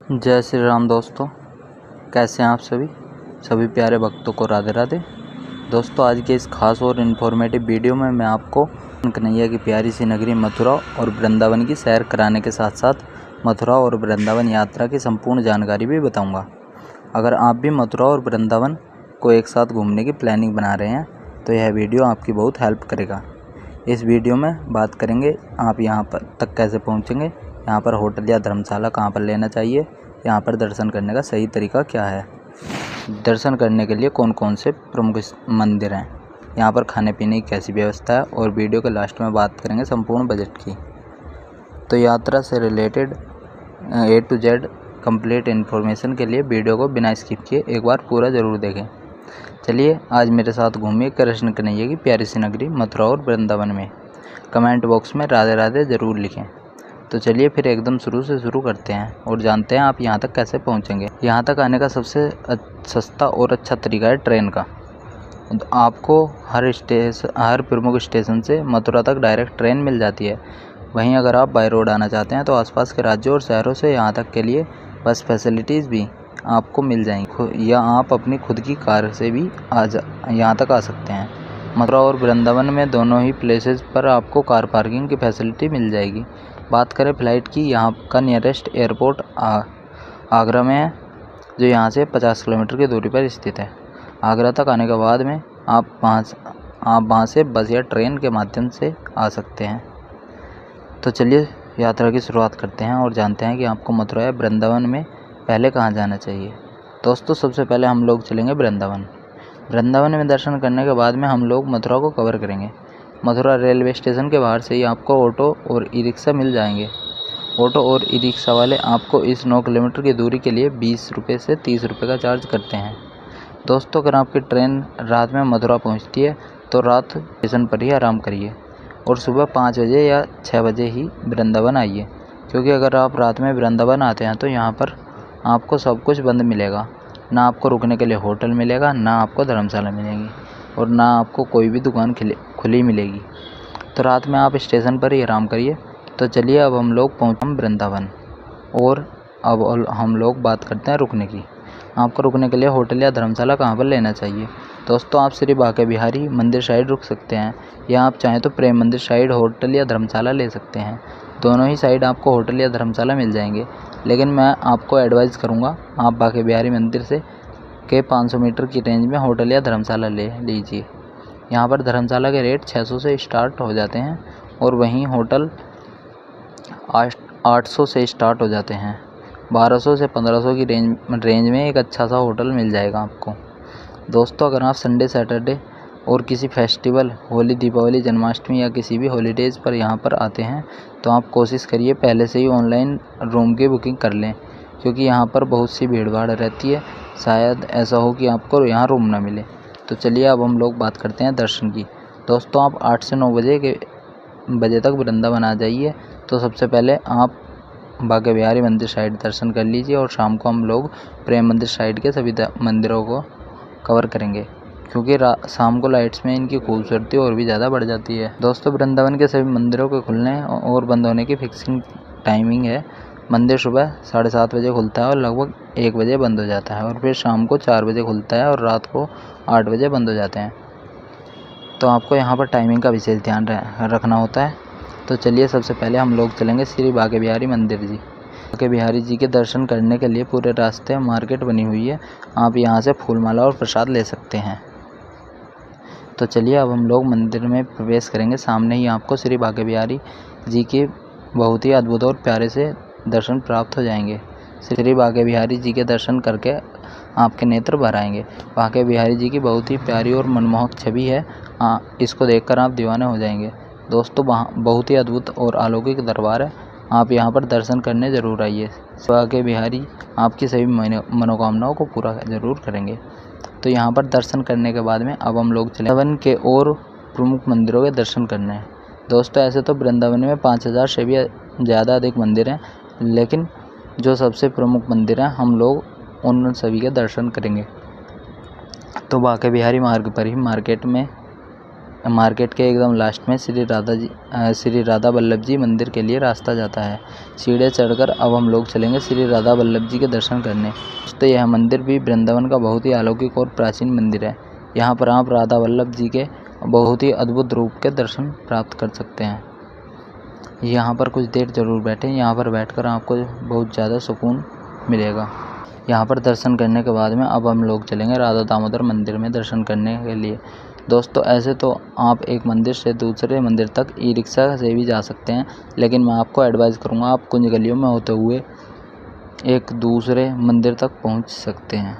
जय श्री राम दोस्तों, कैसे हैं आप सभी प्यारे भक्तों को राधे राधे। दोस्तों, आज के इस खास और इन्फॉर्मेटिव वीडियो में मैं आपको कन्हैया की प्यारी सी नगरी मथुरा और वृंदावन की सैर कराने के साथ साथ मथुरा और वृंदावन यात्रा की संपूर्ण जानकारी भी बताऊंगा। अगर आप भी मथुरा और वृंदावन को एक साथ घूमने की प्लानिंग बना रहे हैं तो यह वीडियो आपकी बहुत हेल्प करेगा। इस वीडियो में बात करेंगे आप यहाँ पर तक कैसे पहुँचेंगे, यहाँ पर होटल या धर्मशाला कहाँ पर लेना चाहिए, यहाँ पर दर्शन करने का सही तरीका क्या है, दर्शन करने के लिए कौन कौन से प्रमुख मंदिर हैं, यहाँ पर खाने पीने की कैसी व्यवस्था है, और वीडियो के लास्ट में बात करेंगे संपूर्ण बजट की। तो यात्रा से related A to Z complete information के लिए वीडियो को बिना स्किप किए एक बार पूरा ज़रूर देखें। चलिए आज मेरे साथ घूमिए कृष्ण कन्हैया की प्यारी सी नगरी मथुरा और वृंदावन में। कमेंट बॉक्स में राधे राधे ज़रूर लिखें। तो चलिए फिर एकदम शुरू से शुरू करते हैं और जानते हैं आप यहाँ तक कैसे पहुँचेंगे। यहाँ तक आने का सबसे सस्ता और अच्छा तरीका है ट्रेन का। आपको हर प्रमुख स्टेशन से मथुरा तक डायरेक्ट ट्रेन मिल जाती है। वहीं अगर आप बाय रोड आना चाहते हैं तो आसपास के राज्यों और शहरों से यहाँ तक के लिए बस फैसिलिटीज़ भी आपको मिल जाएंगी, या आप अपनी खुद की कार से भी यहाँ तक आ सकते हैं। मथुरा और वृंदावन में दोनों ही प्लेसेस पर आपको कार पार्किंग की फैसिलिटी मिल जाएगी। बात करें फ़्लाइट की, यहाँ का नियरेस्ट एयरपोर्ट आगरा में है, जो यहाँ से 50 किलोमीटर की दूरी पर स्थित है। आगरा तक आने के बाद में आप वहाँ से बस या ट्रेन के माध्यम से आ सकते हैं। तो चलिए यात्रा की शुरुआत करते हैं और जानते हैं कि आपको मथुरा या वृंदावन में पहले कहाँ जाना चाहिए। दोस्तों, सबसे पहले हम लोग चलेंगे वृंदावन। वृंदावन में दर्शन करने के बाद में हम लोग मथुरा को कवर करेंगे। मथुरा रेलवे स्टेशन के बाहर से ही आपको ऑटो और ई रिक्शा मिल जाएंगे। ऑटो और ई रिक्शा वाले आपको इस 9 किलोमीटर की दूरी के लिए 20 रुपये से 30 रुपये का चार्ज करते हैं। दोस्तों, अगर आपकी ट्रेन रात में मथुरा पहुंचती है तो रात स्टेशन पर ही आराम करिए और सुबह 5 बजे या 6 बजे ही वृंदावन आइए, क्योंकि अगर आप रात में वृंदावन आते हैं तो यहाँ पर आपको सब कुछ बंद मिलेगा। ना आपको रुकने के लिए होटल मिलेगा, ना आपको धर्मशाला मिलेगी, और ना आपको कोई भी दुकान खुली मिलेगी। तो रात में आप स्टेशन पर ही आराम करिए। तो चलिए अब हम लोग पहुँचे वृंदावन, और अब हम लोग बात करते हैं रुकने की। आपको रुकने के लिए होटल या धर्मशाला कहाँ पर लेना चाहिए। दोस्तों, आप श्री बांके बिहारी मंदिर साइड रुक सकते हैं, या आप चाहें तो प्रेम मंदिर साइड होटल या धर्मशाला ले सकते हैं। दोनों ही साइड आपको होटल या धर्मशाला मिल जाएंगे, लेकिन मैं आपको एडवाइज़ करूँगा आप बांके बिहारी मंदिर के 500 मीटर की रेंज में होटल या धर्मशाला ले लीजिए। यहाँ पर धर्मशाला के रेट 600 से स्टार्ट हो जाते हैं, और वहीं होटल 800 से स्टार्ट हो जाते हैं। 1200 से 1500 की रेंज में एक अच्छा सा होटल मिल जाएगा आपको। दोस्तों, अगर आप संडे सैटरडे और किसी फेस्टिवल, होली, दीपावली, जन्माष्टमी या किसी भी हॉलीडेज़ पर यहाँ पर आते हैं तो आप कोशिश करिए पहले से ही ऑनलाइन रूम की बुकिंग कर लें, क्योंकि यहाँ पर बहुत सी भीड़ भाड़ रहती है। शायद ऐसा हो कि आपको यहाँ रूम ना मिले। तो चलिए अब हम लोग बात करते हैं दर्शन की। दोस्तों, आप 8 से 9 बजे तक वृंदावन आ जाइए। तो सबसे पहले आप बांके बिहारी मंदिर साइड दर्शन कर लीजिए, और शाम को हम लोग प्रेम मंदिर साइड के सभी मंदिरों को कवर करेंगे, क्योंकि शाम को लाइट्स में इनकी खूबसूरती और भी ज़्यादा बढ़ जाती है। दोस्तों, वृंदावन के सभी मंदिरों के खुलने और बंद होने की फिक्सिंग टाइमिंग है। मंदिर सुबह 7:30 बजे खुलता है और लगभग 1 बजे बंद हो जाता है, और फिर शाम को 4 बजे खुलता है और रात को 8 बजे बंद हो जाते हैं। तो आपको यहाँ पर टाइमिंग का विशेष ध्यान रखना होता है। तो चलिए सबसे पहले हम लोग चलेंगे श्री बांके बिहारी मंदिर जी। बांके बिहारी जी के दर्शन करने के लिए पूरे रास्ते मार्केट बनी हुई है। आप यहाँ से फूलमाला और प्रसाद ले सकते हैं। तो चलिए अब हम लोग मंदिर में प्रवेश करेंगे। सामने ही आपको श्री बांके बिहारी जी के बहुत ही अद्भुत और प्यारे से दर्शन प्राप्त हो जाएंगे। श्री बांके बिहारी जी के दर्शन करके आपके नेत्र भर आएंगे। बांके बिहारी जी की बहुत ही प्यारी और मनमोहक छवि है। इसको देखकर आप दीवाने हो जाएंगे। दोस्तों, बहुत ही अद्भुत और अलौकिक दरबार है। आप यहाँ पर दर्शन करने ज़रूर आइए। बांके बिहारी आपकी सभी मनोकामनाओं को पूरा ज़रूर करेंगे। तो यहाँ पर दर्शन करने के बाद में अब हम लोग चले वृंदावन के और प्रमुख मंदिरों के दर्शन करने हैं। दोस्तों, ऐसे तो वृंदावन में 5000 से भी ज़्यादा अधिक मंदिर हैं, लेकिन जो सबसे प्रमुख मंदिर हैं हम लोग उन सभी के दर्शन करेंगे। तो बांके बिहारी मार्ग पर ही मार्केट में मार्केट के एकदम लास्ट में श्री राधा वल्लभ जी मंदिर के लिए रास्ता जाता है। सीढ़ियाँ चढ़कर अब हम लोग चलेंगे श्री राधा वल्लभ जी के दर्शन करने। तो यह मंदिर भी वृंदावन का बहुत ही अलौकिक और प्राचीन मंदिर है। यहाँ पर आप राधा वल्लभ जी के बहुत ही अद्भुत रूप के दर्शन प्राप्त कर सकते हैं। यहाँ पर कुछ देर ज़रूर बैठें, यहाँ पर बैठकर आपको बहुत ज़्यादा सुकून मिलेगा। यहाँ पर दर्शन करने के बाद में अब हम लोग चलेंगे राधा दामोदर मंदिर में दर्शन करने के लिए। दोस्तों ऐसे तो आप एक मंदिर से दूसरे मंदिर तक ई रिक्शा से भी जा सकते हैं, लेकिन मैं आपको एडवाइस करूँगा आप कुंज गलियों में होते हुए एक दूसरे मंदिर तक पहुँच सकते हैं,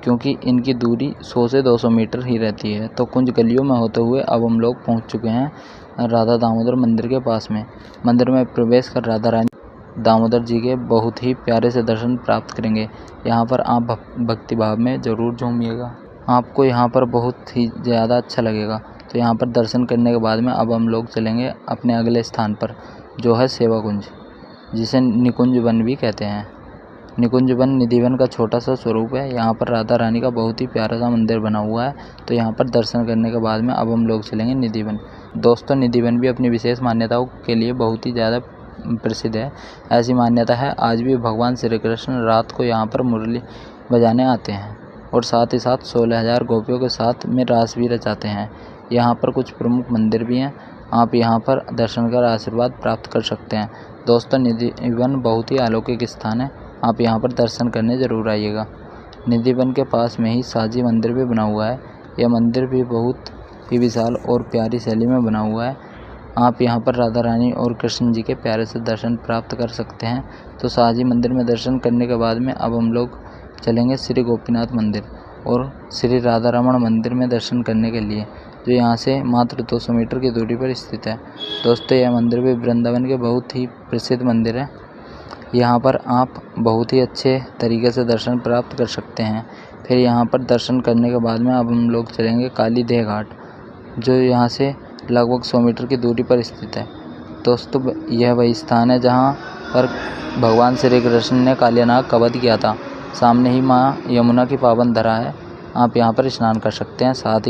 क्योंकि इनकी दूरी 100 से 200 मीटर ही रहती है। तो कुंज गलियों में होते हुए अब हम लोग पहुँच चुके हैं राधा दामोदर मंदिर के पास में। मंदिर में प्रवेश कर राधा रानी दामोदर जी के बहुत ही प्यारे से दर्शन प्राप्त करेंगे। यहाँ पर आप भक्ति भाव में ज़रूर झूमिएगा, आपको यहाँ पर बहुत ही ज़्यादा अच्छा लगेगा। तो यहाँ पर दर्शन करने के बाद में अब हम लोग चलेंगे अपने अगले स्थान पर, जो है सेवा कुंज, जिसे निकुंज वन भी कहते हैं। निकुंज वन निधि वन का छोटा सा स्वरूप है। यहाँ पर राधा रानी का बहुत ही प्यारा सा मंदिर बना हुआ है। तो यहाँ पर दर्शन करने के बाद में अब हम लोग चलेंगे निधि वन। दोस्तों निधि वन भी अपनी विशेष मान्यताओं के लिए बहुत ही ज़्यादा प्रसिद्ध है। ऐसी मान्यता है आज भी भगवान श्री कृष्ण रात को यहाँ पर मुरली बजाने आते हैं और साथ ही साथ 16,000 गोपियों के साथ में रास भी रचाते हैं। यहाँ पर कुछ प्रमुख मंदिर भी हैं, आप यहाँ पर दर्शन कर आशीर्वाद प्राप्त कर सकते हैं। दोस्तों निधि वन बहुत ही अलौकिक स्थान है, आप यहाँ पर दर्शन करने ज़रूर आइएगा। निधि वन के पास में ही साजी मंदिर भी बना हुआ है। यह मंदिर भी बहुत ही विशाल और प्यारी शैली में बना हुआ है। आप यहाँ पर राधा रानी और कृष्ण जी के प्यारे से दर्शन प्राप्त कर सकते हैं। तो साजी मंदिर में दर्शन करने के बाद में अब हम लोग चलेंगे श्री गोपीनाथ मंदिर और श्री राधा रमण मंदिर में दर्शन करने के लिए, जो यहाँ से मात्र 200 मीटर की दूरी पर स्थित है। दोस्तों यह मंदिर भी वृंदावन के बहुत ही प्रसिद्ध मंदिर है। यहाँ पर आप बहुत ही अच्छे तरीके से दर्शन प्राप्त कर सकते हैं। फिर यहाँ पर दर्शन करने के बाद में अब हम लोग चलेंगे काली देह घाट, जो यहाँ से लगभग 100 मीटर की दूरी पर स्थित है। दोस्तों यह वही स्थान है जहाँ पर भगवान श्री कृष्ण ने कालियानाग का वध किया था। सामने ही माँ यमुना की पावन धरा है, आप यहाँ पर स्नान कर सकते हैं, साथ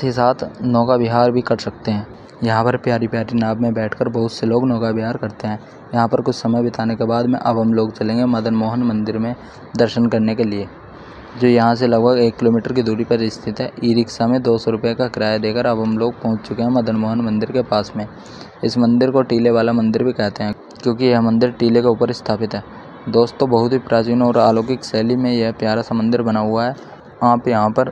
ही साथ नौका विहार भी कर सकते हैं। यहाँ पर प्यारी प्यारी नाव में बैठकर बहुत से लोग नौका विहार करते हैं। यहाँ पर कुछ समय बिताने के बाद में अब हम लोग चलेंगे मदन मोहन मंदिर में दर्शन करने के लिए, जो यहाँ से लगभग 1 किलोमीटर की दूरी पर स्थित है। ई रिक्शा में 200 रुपये का किराया देकर अब हम लोग पहुँच चुके हैं मदन मोहन मंदिर के पास में। इस मंदिर को टीले वाला मंदिर भी कहते हैं, क्योंकि यह मंदिर टीले के ऊपर स्थापित है। दोस्तों बहुत ही प्राचीन और अलौकिक शैली में यह प्यारा सा मंदिर बना हुआ है। आप यहाँ पर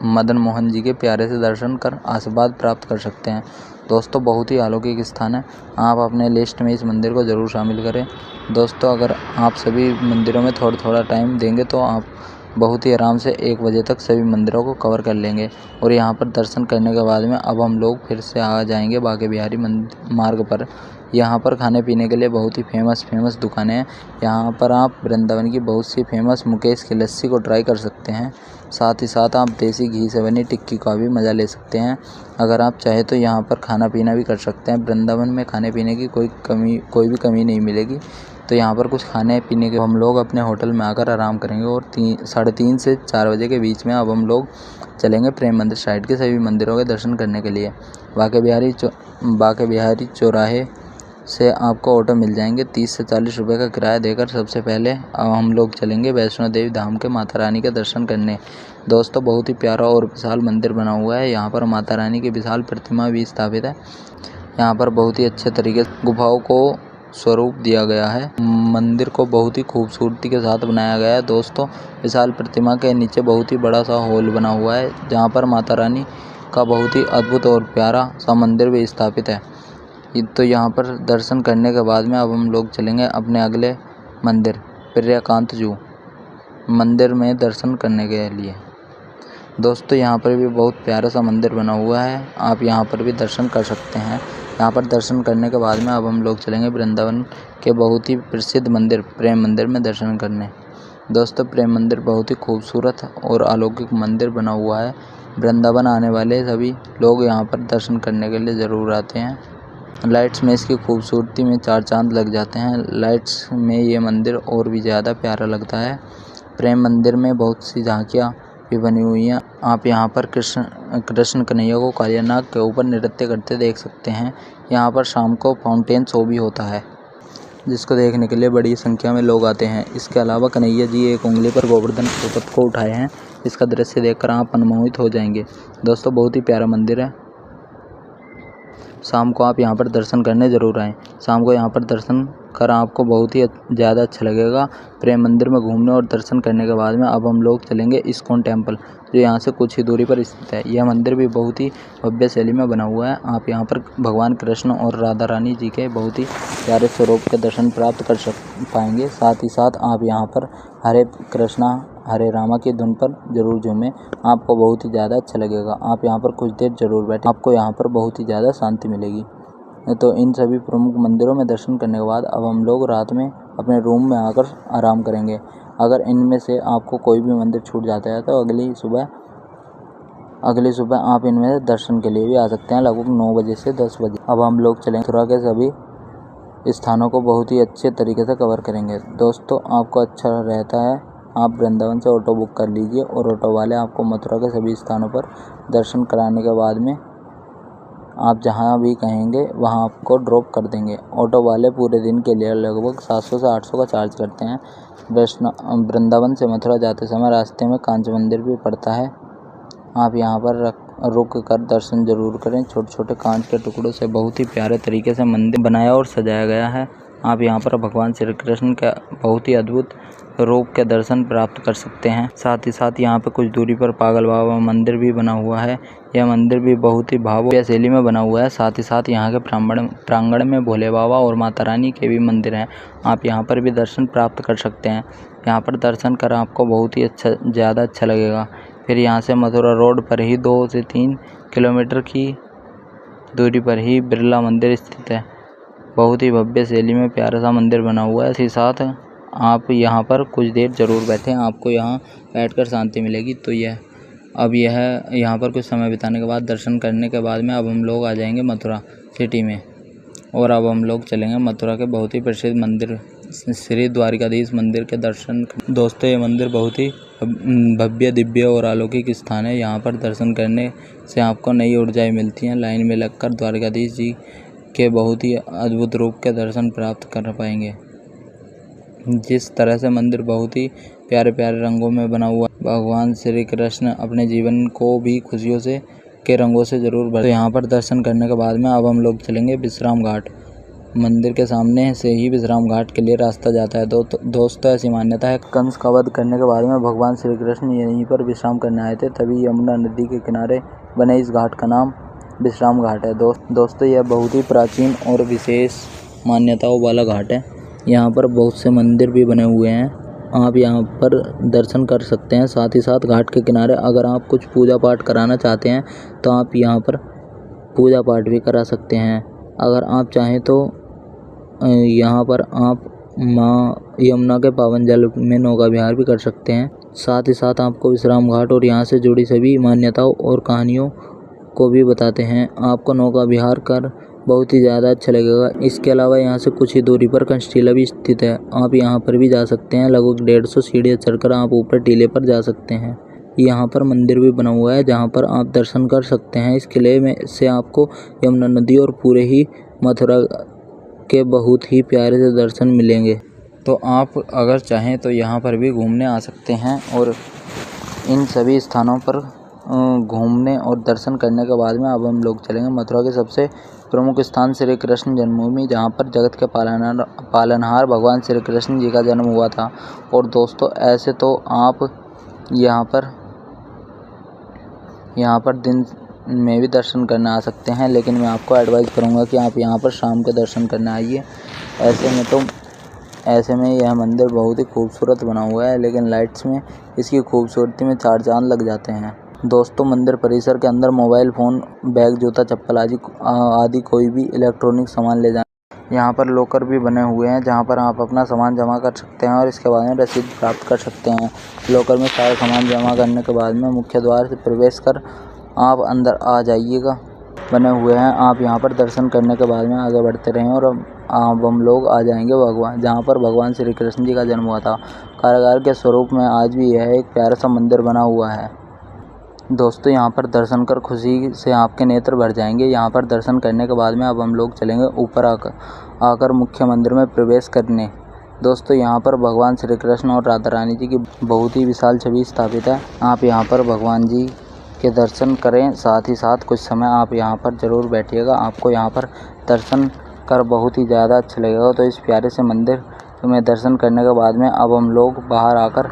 मदन मोहन जी के प्यारे से दर्शन कर आशीर्वाद प्राप्त कर सकते हैं। दोस्तों बहुत ही अलौकिक स्थान है, आप अपने लिस्ट में इस मंदिर को ज़रूर शामिल करें। दोस्तों अगर आप सभी मंदिरों में थोड़ा थोड़ा टाइम देंगे तो आप बहुत ही आराम से 1 बजे तक सभी मंदिरों को कवर कर लेंगे। और यहाँ पर दर्शन करने के बाद में अब हम लोग फिर से आ जाएंगे बांके बिहारी मार्ग पर। यहाँ पर खाने पीने के लिए बहुत ही फेमस दुकानें हैं। यहाँ पर आप वृंदावन की बहुत सी फेमस मुकेश की लस्सी को ट्राई कर सकते हैं। साथ ही साथ आप देसी घी से बनी टिक्की का भी मज़ा ले सकते हैं। अगर आप चाहे तो यहाँ पर खाना पीना भी कर सकते हैं। वृंदावन में खाने पीने की कोई भी कमी नहीं मिलेगी। तो यहाँ पर कुछ खाने पीने के हम लोग अपने होटल में आकर आराम करेंगे और 3:30 से 4 बजे के बीच में अब हम लोग चलेंगे प्रेम मंदिर साइड के सभी मंदिरों के दर्शन करने के लिए। बांके बिहारी चौराहे से आपको ऑटो मिल जाएंगे। 30 से 40 रुपये का किराया देकर सबसे पहले अब हम लोग चलेंगे वैष्णो देवी धाम के माता रानी के दर्शन करने। दोस्तों बहुत ही प्यारा और विशाल मंदिर बना हुआ है। यहाँ पर माता रानी की विशाल प्रतिमा भी स्थापित है। यहाँ पर बहुत ही अच्छे तरीके से गुफाओं को स्वरूप दिया गया है। मंदिर को बहुत ही खूबसूरती के साथ बनाया गया है। दोस्तों विशाल प्रतिमा के नीचे बहुत ही बड़ा सा हॉल बना हुआ है, जहाँ पर माता रानी का बहुत ही अद्भुत और प्यारा सा मंदिर भी स्थापित है। तो यहाँ पर दर्शन करने के बाद में अब हम लोग चलेंगे अपने अगले मंदिर प्रियकांत जू मंदिर में दर्शन करने के लिए। दोस्तों यहाँ पर भी बहुत प्यारा सा मंदिर बना हुआ है, आप यहाँ पर भी दर्शन कर सकते हैं। यहाँ पर दर्शन करने के बाद में अब हम लोग चलेंगे वृंदावन के बहुत ही प्रसिद्ध मंदिर प्रेम मंदिर में दर्शन करने। दोस्तों प्रेम मंदिर बहुत ही खूबसूरत और अलौकिक मंदिर बना हुआ है। वृंदावन आने वाले सभी लोग यहाँ पर दर्शन करने के लिए ज़रूर आते हैं। लाइट्स में इसकी खूबसूरती में 4 चांद लग जाते हैं। लाइट्स में ये मंदिर और भी ज़्यादा प्यारा लगता है। प्रेम मंदिर में बहुत सी झांकियाँ भी बनी हुई हैं। आप यहाँ पर कृष्ण कन्हैया को कालिया नाग के ऊपर नृत्य करते देख सकते हैं। यहाँ पर शाम को फाउंटेन शो भी होता है, जिसको देखने के लिए बड़ी संख्या में लोग आते हैं। इसके अलावा कन्हैया जी एक उंगली पर गोवर्धन पर्वत को उठाए हैं। इसका दृश्य देखकर आप मनमोहित हो जाएंगे। दोस्तों, बहुत ही प्यारा मंदिर है। शाम को आप यहाँ पर दर्शन करने ज़रूर आएँ। शाम को यहाँ पर दर्शन कर आपको बहुत ही ज़्यादा अच्छा लगेगा। प्रेम मंदिर में घूमने और दर्शन करने के बाद में अब हम लोग चलेंगे इस्कॉन टेम्पल, जो यहाँ से कुछ ही दूरी पर स्थित है। यह मंदिर भी बहुत ही भव्य शैली में बना हुआ है। आप यहाँ पर भगवान कृष्ण और राधा रानी जी के बहुत ही प्यारे स्वरूप के दर्शन प्राप्त कर पाएंगे। साथ ही साथ आप यहाँ पर हरे कृष्णा हरे रामा की धुन पर जरूर झूमें, आपको बहुत ही ज़्यादा अच्छा लगेगा। आप यहाँ पर कुछ देर जरूर बैठें, आपको यहाँ पर बहुत ही ज़्यादा शांति मिलेगी। तो इन सभी प्रमुख मंदिरों में दर्शन करने के बाद अब हम लोग रात में अपने रूम में आकर आराम करेंगे। अगर इनमें से आपको कोई भी मंदिर छूट जाता है तो अगली सुबह आप इनमें से दर्शन के लिए भी आ सकते हैं, लगभग 9 बजे से 10 बजे। अब हम लोग चलेंगे मथुरा के सभी स्थानों को बहुत ही अच्छे तरीके से कवर करेंगे। दोस्तों, आपको अच्छा रहता है आप वृंदावन से ऑटो बुक कर लीजिए और ऑटो वाले आपको मथुरा के सभी स्थानों पर दर्शन कराने के बाद में आप जहां भी कहेंगे वहां आपको ड्रॉप कर देंगे। ऑटो वाले पूरे दिन के लिए लगभग 700 से 800 का चार्ज करते हैं। वृंदावन से मथुरा जाते समय रास्ते में कांच मंदिर भी पड़ता है। आप यहां पर रुक कर दर्शन जरूर करें। छोटे छोटे कांच के टुकड़ों से बहुत ही प्यारे तरीके से मंदिर बनाया और सजाया गया है। आप यहां पर भगवान श्री कृष्ण का बहुत ही अद्भुत रूप के दर्शन प्राप्त कर सकते हैं। साथ ही साथ यहाँ पे कुछ दूरी पर पागल बाबा मंदिर भी बना हुआ है। यह मंदिर भी बहुत ही भव्य शैली में बना हुआ है। साथ ही साथ यहाँ के प्रांगण में भोले बाबा और माता रानी के भी मंदिर हैं। आप यहाँ पर भी दर्शन प्राप्त कर सकते हैं। यहाँ पर दर्शन कर आपको बहुत ही ज़्यादा अच्छा लगेगा। फिर यहाँ से मथुरा रोड पर ही 2 से 3 किलोमीटर की दूरी पर ही बिरला मंदिर स्थित है। बहुत ही भव्य शैली में प्यारा सा मंदिर बना हुआ है। इसी साथ आप यहाँ पर कुछ देर ज़रूर बैठें, आपको यहाँ बैठकर शांति मिलेगी। तो यहाँ पर कुछ समय बिताने के बाद दर्शन करने के बाद में अब हम लोग आ जाएंगे मथुरा सिटी में और अब हम लोग चलेंगे मथुरा के बहुत ही प्रसिद्ध मंदिर श्री द्वारिकाधीश मंदिर के दर्शन। दोस्तों, ये मंदिर बहुत ही भव्य दिव्य और अलौकिक स्थान है। यहाँ पर दर्शन करने से आपको नई ऊर्जाएँ मिलती हैं। लाइन में लगकर द्वारिकाधीश जी के बहुत ही अद्भुत रूप के दर्शन प्राप्त कर पाएंगे। जिस तरह से मंदिर बहुत ही प्यारे प्यारे रंगों में बना हुआ, भगवान श्री कृष्ण अपने जीवन को भी खुशियों से के रंगों से जरूर भर। तो यहाँ पर दर्शन करने के बाद में अब हम लोग चलेंगे विश्राम घाट। मंदिर के सामने से ही विश्राम घाट के लिए रास्ता जाता है। दोस्तों, ऐसी मान्यता है कंस का वध करने के बाद में भगवान श्री कृष्ण यहीं पर विश्राम करने आए थे, तभी यमुना नदी के किनारे बने इस घाट का नाम विश्राम घाट है। दोस्तों, यह बहुत ही प्राचीन और विशेष मान्यताओं वाला घाट है। यहाँ पर बहुत से मंदिर भी बने हुए हैं, आप यहाँ पर दर्शन कर सकते हैं। साथ ही साथ घाट के किनारे अगर आप कुछ पूजा पाठ कराना चाहते हैं तो आप यहाँ पर पूजा पाठ भी करा सकते हैं। अगर आप चाहें तो यहाँ पर आप माँ यमुना के पावन जल में नौका विहार भी कर सकते हैं। साथ ही साथ आपको विश्राम घाट और यहाँ से जुड़ी सभी मान्यताओं और कहानियों को भी बताते हैं। आपको नौका विहार कर बहुत ही ज़्यादा अच्छा लगेगा। इसके अलावा यहाँ से कुछ ही दूरी पर कंचटीला भी स्थित है, आप यहाँ पर भी जा सकते हैं। लगभग 150 सीढ़ियाँ चढ़कर आप ऊपर टीले पर जा सकते हैं। यहाँ पर मंदिर भी बना हुआ है जहाँ पर आप दर्शन कर सकते हैं। इस किले में से आपको यमुना नदी और पूरे ही मथुरा के बहुत ही प्यारे से दर्शन मिलेंगे। तो आप अगर चाहें तो यहाँ पर भी घूमने आ सकते हैं और इन सभी स्थानों पर घूमने और दर्शन करने के बाद में अब हम लोग चलेंगे मथुरा के सबसे प्रमुख स्थान श्री कृष्ण जन्मभूमि, जहाँ पर जगत के पालनहार भगवान श्री कृष्ण जी का जन्म हुआ था। और दोस्तों, ऐसे तो आप यहाँ पर दिन में भी दर्शन करने आ सकते हैं, लेकिन मैं आपको एडवाइस करूँगा कि आप यहाँ पर शाम के दर्शन करने आइए। ऐसे में यह मंदिर बहुत ही खूबसूरत बना हुआ है, लेकिन लाइट्स में इसकी खूबसूरती में 4 चांद लग जाते हैं। दोस्तों, मंदिर परिसर के अंदर मोबाइल फ़ोन, बैग, जूता, चप्पल आदि कोई भी इलेक्ट्रॉनिक सामान ले जाना। यहाँ पर लॉकर भी बने हुए हैं जहाँ पर आप अपना सामान जमा कर सकते हैं और इसके बाद में रसीद प्राप्त कर सकते हैं। लॉकर में सारा सामान जमा करने के बाद में मुख्य द्वार से प्रवेश कर आप अंदर आ जाइएगा। बने हुए हैं, आप यहाँ पर दर्शन करने के बाद में आगे बढ़ते रहें और अब हम लोग आ जाएंगे भगवान जहाँ पर भगवान श्री कृष्ण जी का जन्म हुआ था। कारागार के स्वरूप में आज भी यह एक प्यारा सा मंदिर बना हुआ है। दोस्तों यहाँ पर दर्शन कर खुशी से आपके नेत्र भर जाएंगे। यहाँ पर दर्शन करने के बाद में अब हम लोग चलेंगे ऊपर आकर मुख्य मंदिर में प्रवेश करने। दोस्तों यहाँ पर भगवान श्री कृष्ण और राधा रानी जी की बहुत ही विशाल छवि स्थापित है। आप यहाँ पर भगवान जी के दर्शन करें, साथ ही साथ कुछ समय आप यहाँ पर ज़रूर बैठिएगा। आपको यहाँ पर दर्शन कर बहुत ही ज़्यादा अच्छा लगेगा। तो इस प्यारे से मंदिर में दर्शन करने के बाद में अब हम लोग बाहर आकर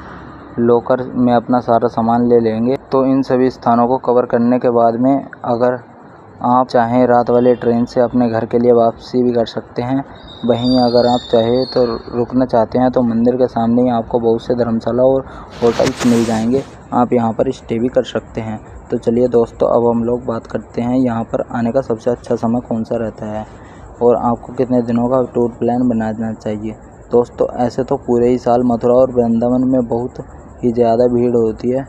लॉकर में अपना सारा सामान ले लेंगे। तो इन सभी स्थानों को कवर करने के बाद में अगर आप चाहें रात वाले ट्रेन से अपने घर के लिए वापसी भी कर सकते हैं। वहीं अगर आप चाहें तो रुकना चाहते हैं तो मंदिर के सामने ही आपको बहुत से धर्मशाला और होटल्स मिल जाएंगे। आप यहां पर स्टे भी कर सकते हैं। तो चलिए दोस्तों, अब हम लोग बात करते हैं यहां पर आने का सबसे अच्छा समय कौन सा रहता है और आपको कितने दिनों का टूर प्लान बनाना चाहिए। दोस्तों ऐसे तो पूरे ही साल मथुरा और वृंदावन में बहुत ही ज़्यादा भीड़ होती है,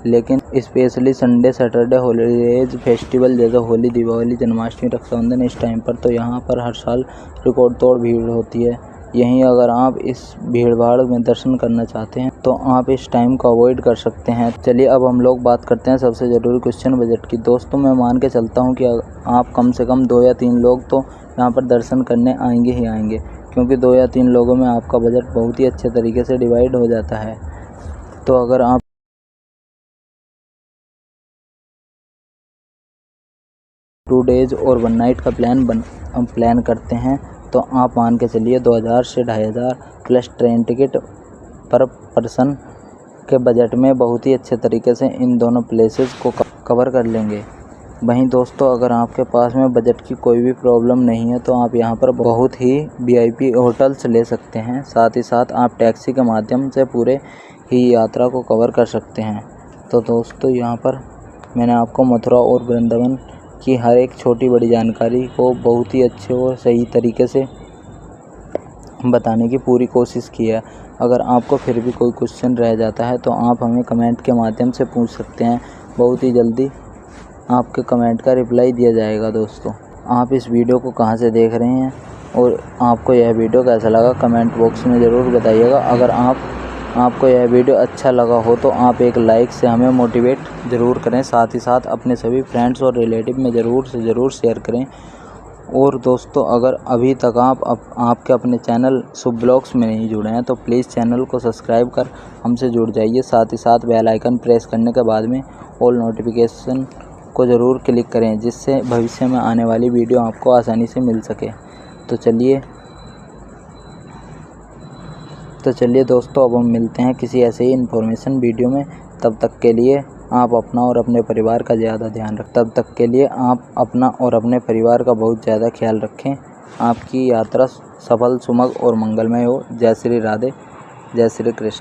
लेकिन specially Sunday, Saturday, holidays, festival जैसे होली, दिवाली, जन्माष्टमी, रक्षाबंधन, इस टाइम पर तो यहाँ पर हर साल रिकॉर्ड तोड़ भीड़ होती है। यहीं अगर आप इस भीड़ भाड़ में दर्शन करना चाहते हैं तो आप इस टाइम को अवॉइड कर सकते हैं। चलिए अब हम लोग बात करते हैं सबसे ज़रूरी क्वेश्चन, बजट की। दोस्तों मैं मान के चलता हूँ कि आप कम से कम 2 या 3 लोग तो यहाँ पर दर्शन करने आएंगे ही आएंगे, क्योंकि 2 या 3 लोगों में आपका बजट बहुत ही अच्छे तरीके से डिवाइड हो जाता है। तो अगर आप 2 डेज़ और 1 नाइट का प्लान करते हैं तो आप मान के चलिए 2000 से 2500 प्लस ट्रेन टिकट पर पर्सन के बजट में बहुत ही अच्छे तरीके से इन दोनों प्लेसेस को कवर कर लेंगे। वहीं दोस्तों अगर आपके पास में बजट की कोई भी प्रॉब्लम नहीं है तो आप यहां पर बहुत ही VIP होटल्स ले सकते हैं। साथ ही साथ आप टैक्सी के माध्यम से पूरे ही यात्रा को कवर कर सकते हैं। तो दोस्तों यहाँ पर मैंने आपको मथुरा और वृंदावन की हर एक छोटी बड़ी जानकारी को बहुत ही अच्छे और सही तरीके से बताने की पूरी कोशिश की है। अगर आपको फिर भी कोई क्वेश्चन रह जाता है तो आप हमें कमेंट के माध्यम से पूछ सकते हैं। बहुत ही जल्दी आपके कमेंट का रिप्लाई दिया जाएगा। दोस्तों आप इस वीडियो को कहाँ से देख रहे हैं और आपको यह वीडियो कैसा लगा कमेंट बॉक्स में ज़रूर बताइएगा। अगर आपको यह वीडियो अच्छा लगा हो तो आप एक लाइक से हमें मोटिवेट ज़रूर करें। साथ ही साथ अपने सभी फ्रेंड्स और रिलेटिव में ज़रूर से ज़रूर शेयर करें। और दोस्तों अगर अभी तक आपके अपने चैनल शुभ ब्लॉग्स में नहीं जुड़े हैं तो प्लीज़ चैनल को सब्सक्राइब कर हमसे जुड़ जाइए। साथ ही साथ बेल आइकन प्रेस करने के बाद में ऑल नोटिफिकेशन को ज़रूर क्लिक करें, जिससे भविष्य में आने वाली वीडियो आपको आसानी से मिल सके। तो चलिए दोस्तों, अब हम मिलते हैं किसी ऐसे ही इन्फॉर्मेशन वीडियो में। तब तक के लिए आप अपना और अपने परिवार का ज़्यादा ध्यान रखें। तब तक के लिए आप अपना और अपने परिवार का बहुत ज़्यादा ख्याल रखें। आपकी यात्रा सफल, सुमंगल और मंगलमय हो। जय श्री राधे, जय श्री कृष्ण।